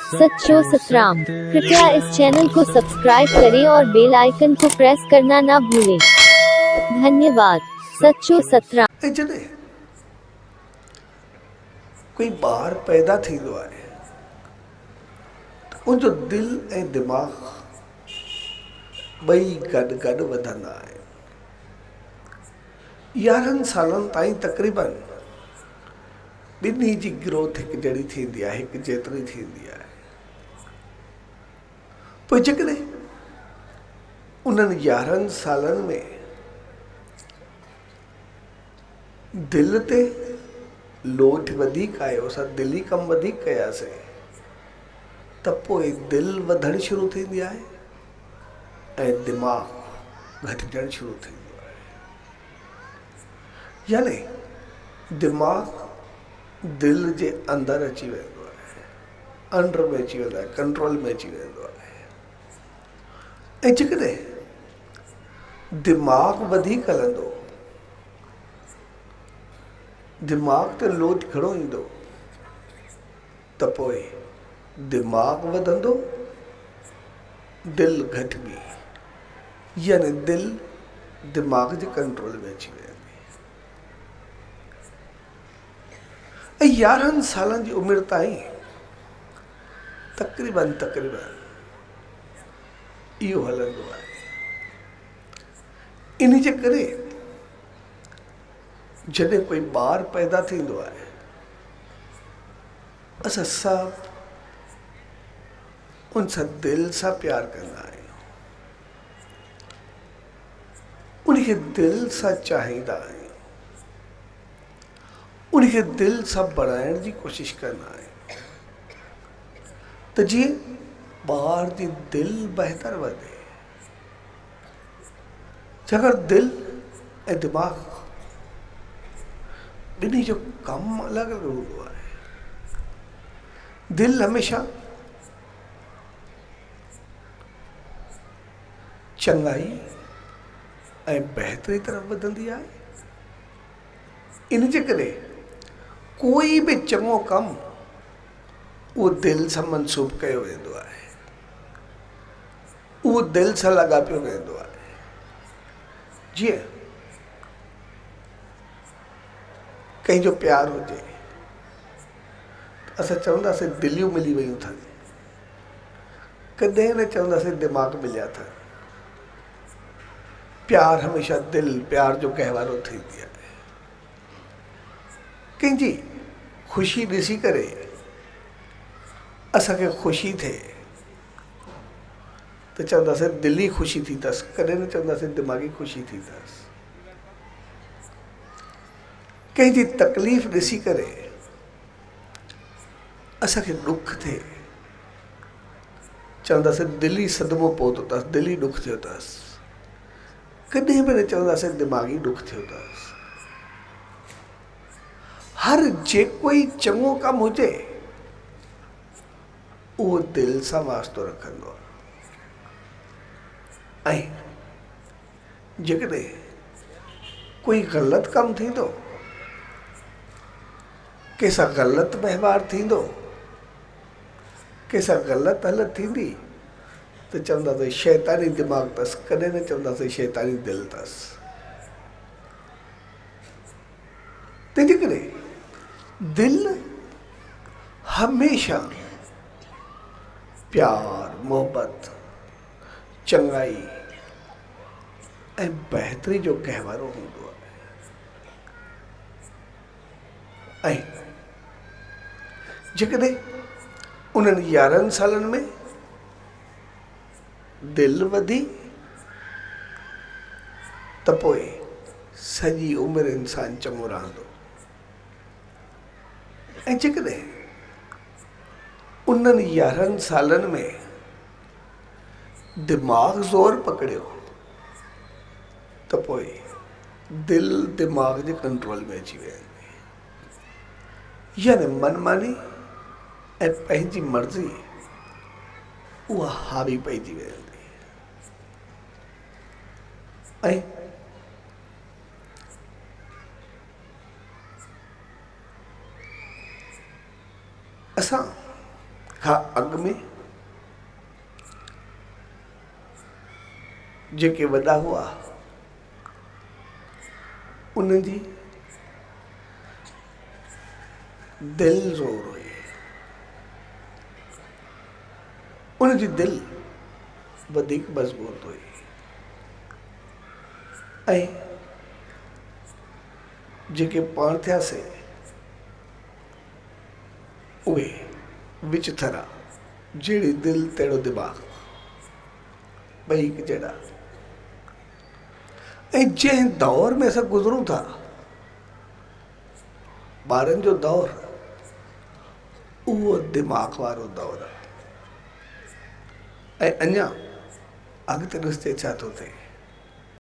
सच्चो सतराम। कृपया इस चैनल को सब्सक्राइब करें और बेल आइकन को प्रेस करना ना भूलें। धन्यवाद। सच्चो सतराम। जॾहिं कोई ॿार पैदा थींदो आहे त उनजो दिलि ऐं दिमाग़ ॿई गॾु गॾु वधंदा आहिनि। 11 सालनि ताईं तक़रीबन ॿिन्ही जी ग्रोथ हिकु जहिड़ी थींदी आहे, हिकु जेतिरी थींदी आहे। पोइ जेकॾहिं उन्हनि 11 सालनि में दिलि ते लोड वधीक आयो, असां दिली कमु वधीक कयासीं, त पोइ दिलि वधणु शुरू थींदी आहे ऐं दिमाग़ घटिजणु शुरू थींदो आहे। यानी दिमाग़ दिलि जे अंदरि अची वेंदो आहे, अंडर में अची वेंदो आहे, कंट्रोल में अची वेंदो आहे। ऐं जेकॾहिं दिमाग़ वधीक हलंदो, दिमाग़ ते लोड घणो ईंदो, त पोइ दिमाग़ वधंदो, दिलि घटिबी, यानी दिलि दिमाग़ जे कंट्रोल में अची वेंदी। ऐं 11 सालनि जी उमिरि ताईं तक़रीबन इहो हलंदो आहे। इन जे करे जॾहिं कोई ॿार पैदा थींदो आहे, असां सभु उन सां दिलि सां प्यारु कंदा आहियूं, उनखे दिलि सां चाहींदा आहियूं, उनखे दिलि सां बणाइण जी कोशिशि कंदा आहियूं त जीअं ॿार जी दिलि बहितर वधे। छाकाणि दिलि ऐं दिमाग़ ॿिन्ही जो कमु अलॻि अलॻि हूंदो आहे। दिलि हमेशह चङाई ऐं बहितरी तरफ़ वधंदी आहे। इन जे करे कोई बि चङो कमु उहो दिलि सां मनसूब कयो वेंदो आहे, उहो दिलि सां लॻापियो वेंदो आहे। जीअं कंहिंजो प्यारु हुजे, असां चवंदासीं दिलियूं मिली वियूं अथनि, कॾहिं न चवंदासीं दिमाग़ मिलिया अथनि। प्यारु हमेशह दिलि प्यार जो गहवारो थींदी आहे। कंहिंजी ख़ुशी ॾिसी करे असांखे ख़ुशी थिए त चवंदासीं दिली ख़ुशी थी अथसि, कॾहिं न चवंदासीं दिमाग़ी ख़ुशी थी अथसि। कंहिंजी तकलीफ़ ॾिसी करे असांखे ॾुख थिए, चवंदासीं दिली सदमो पहुतो अथसि, दिली ॾुख थियो अथसि, कॾहिं बि न चवंदासीं दिमाग़ी ॾुख थियो अथसि। हर जेको ई चङो कमु हुजे उहो दिलि सां वास्तो रखंदो आहे। ऐं जेकॾहिं कोई ग़लति कमु थींदो, कंहिंसां ग़लति वहिंवार थींदो, कंहिंसां ग़लति हालत थींदी, त चवंदासीं शैतानी दिमाग़ अथसि, कॾहिं न चवंदासीं शैतानी दिलि अथसि। तंहिंजे करे दिलि हमेशह प्यार, मोहबत, चङाई ऐं बहितरी जो गहवारो हूंदो आहे। ऐं जेकॾहिं उन्हनि 11 सालनि में दिलि वधी, त पोइ सॼी उमिरि इंसानु चङो रहंदो। ऐं जेकॾहिं उन्हनि 11 सालनि में दिमाग़ ज़ोर पकड़ियो, त पोइ दिलि दिमाग़ जे कंट्रोल में अची वेंदी, यानी मनमानी ऐं पंहिंजी मर्ज़ी उहा हावी पइजी वेंदी। ऐं असां खां अॻु में जेके वॾा हुआ उन्हनि जी दिलि ज़ोर हुई, उन जी दिलि वधीक मज़बूत हुई ऐं जेके पाण थियासीं उहे विच थरा, जहिड़ी दिलि तहिड़ो दिमाग़, ॿई हिकु जहिड़ा। ऐं जंहिं दौर में असां गुज़रूं था, ॿारनि जो दौर, उहो दिमाग़ वारो दौर आहे। ऐं अञा अॻिते ॾिसजे छा थो थिए।